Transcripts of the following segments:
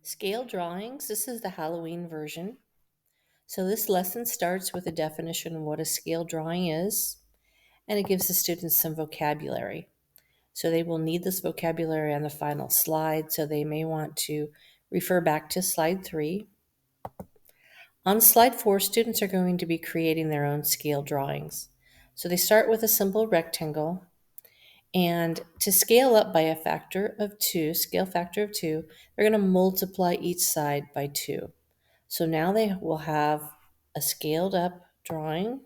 Scale drawings, this is the Halloween version. So this lesson starts with a definition of what a scale drawing is, and it gives the students some vocabulary. So they will need this vocabulary on the final slide, so they may want to refer back to slide 3. On slide 4, students are going to be creating their own scale drawings. So they start with a simple rectangle, and to scale up by a factor of 2, scale factor of 2, they're going to multiply each side by 2. So now they will have a scaled up drawing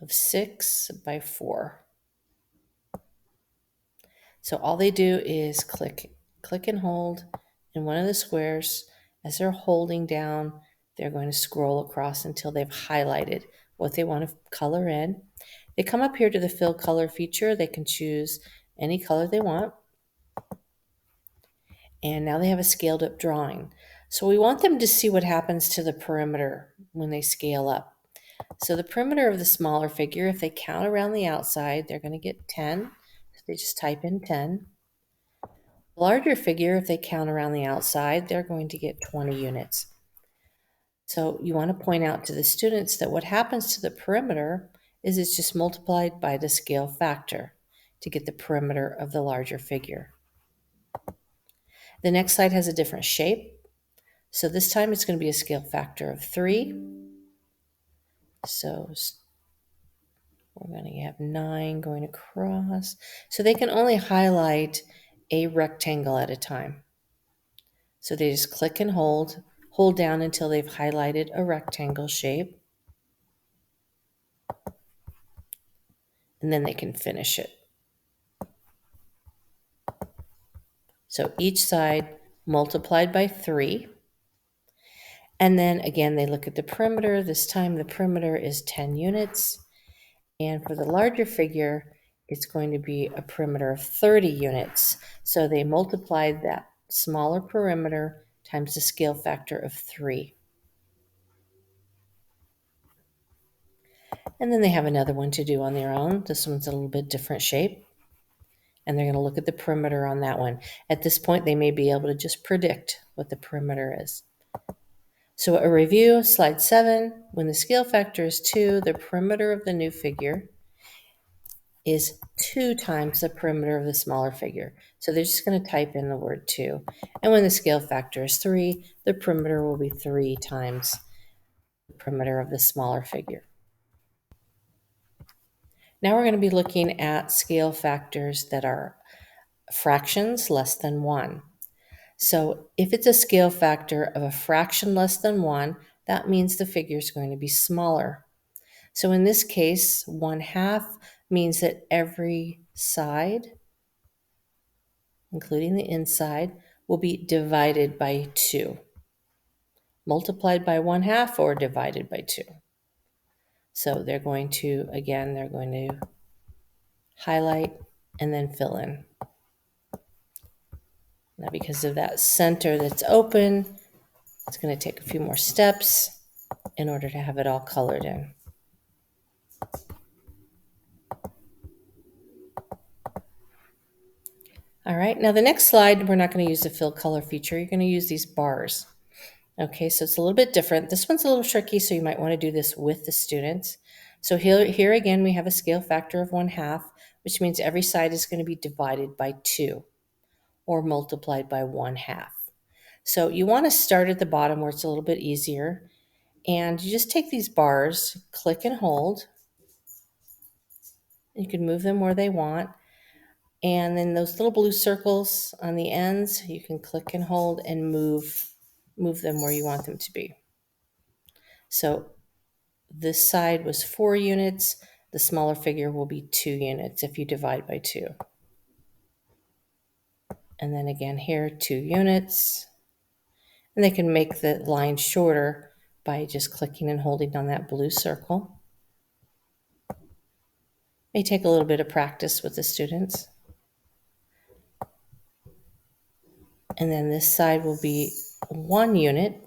of 6 by 4. So all they do is click and hold in one of the squares. As they're holding down, they're going to scroll across until they've highlighted what they want to color in. They come up here to the fill color feature. They can choose any color they want. And now they have a scaled up drawing. So we want them to see what happens to the perimeter when they scale up. So the perimeter of the smaller figure, if they count around the outside, they're going to get 10. So they just type in 10. The larger figure, if they count around the outside, they're going to get 20 units. So you want to point out to the students that what happens to the perimeter is it's just multiplied by the scale factor to get the perimeter of the larger figure. The next slide has a different shape. So this time it's going to be a scale factor of 3. So we're going to have 9 going across. So they can only highlight a rectangle at a time. So they just click and hold down until they've highlighted a rectangle shape. And then they can finish it. So each side multiplied by 3. And then again, they look at the perimeter. This time the perimeter is 10 units. And for the larger figure, it's going to be a perimeter of 30 units. So they multiplied that smaller perimeter times the scale factor of 3. And then they have another one to do on their own. This one's a little bit different shape. And they're going to look at the perimeter on that one. At this point, they may be able to just predict what the perimeter is. So a review, slide 7, when the scale factor is 2, the perimeter of the new figure is 2 times the perimeter of the smaller figure. So they're just going to type in the word 2. And when the scale factor is 3, the perimeter will be 3 times the perimeter of the smaller figure. Now we're going to be looking at scale factors that are fractions less than 1. So if it's a scale factor of a fraction less than 1, that means the figure is going to be smaller. So in this case, 1/2 means that every side, including the inside, will be divided by 2. Multiplied by 1/2 or divided by 2. So they're going to highlight and then fill in. Now because of that center that's open, it's going to take a few more steps in order to have it all colored in. All right, now the next slide, we're not going to use the fill color feature. You're going to use these bars. Okay, so it's a little bit different. This one's a little tricky, so you might want to do this with the students. So here again, we have a scale factor of 1/2, which means every side is going to be divided by 2 or multiplied by 1/2. So you want to start at the bottom where it's a little bit easier. And you just take these bars, click and hold. You can move them where they want. And then those little blue circles on the ends, you can click and hold and move them where you want them to be. So this side was 4 units. The smaller figure will be 2 units if you divide by 2. And then again here, 2 units. And they can make the line shorter by just clicking and holding on that blue circle. May take a little bit of practice with the students. And then this side will be 1 unit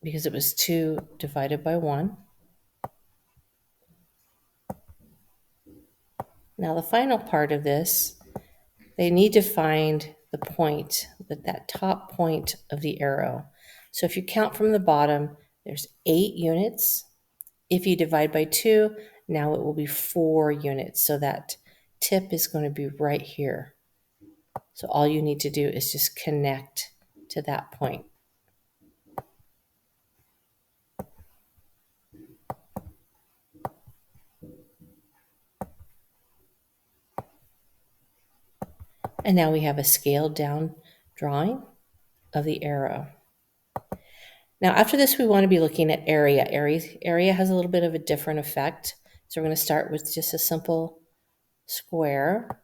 because it was 2 divided by 1. Now the final part of this, they need to find the point, that top point of the arrow. So if you count from the bottom, there's 8 units. If you divide by 2, now it will be 4 units. So that tip is going to be right here. So all you need to do is just connect to that point. And now we have a scaled down drawing of the arrow. Now after this, we want to be looking at area. Area has a little bit of a different effect. So we're going to start with just a simple square.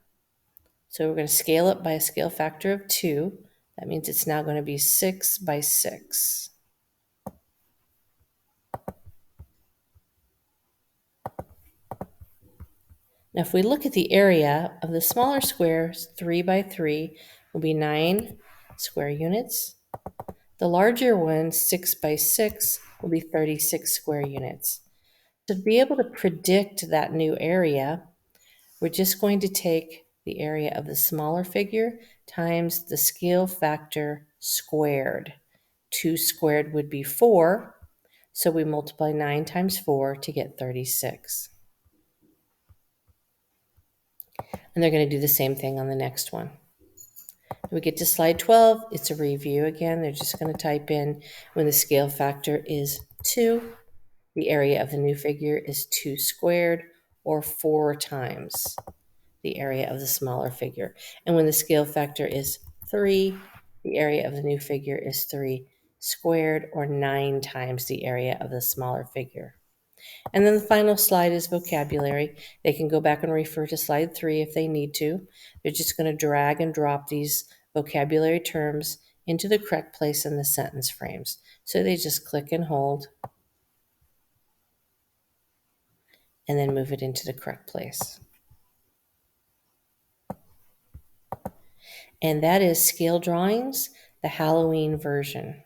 So we're going to scale it by a scale factor of 2. That means it's now going to be 6 by 6. Now if we look at the area of the smaller squares, 3 by 3 will be 9 square units. The larger one, 6 by 6, will be 36 square units. To be able to predict that new area, we're just going to take the area of the smaller figure times the scale factor squared. 2 squared would be 4, so we multiply 9 times 4 to get 36. And they're going to do the same thing on the next one. We get to slide 12, it's a review again. They're just going to type in when the scale factor is 2, the area of the new figure is 2 squared, or 4 times the area of the smaller figure. And when the scale factor is 3, the area of the new figure is 3 squared, or 9 times the area of the smaller figure. And then the final slide is vocabulary. They can go back and refer to slide 3 if they need to. They're just going to drag and drop these vocabulary terms into the correct place in the sentence frames. So they just click and hold and then move it into the correct place. And that is Scale Drawings, the Halloween version.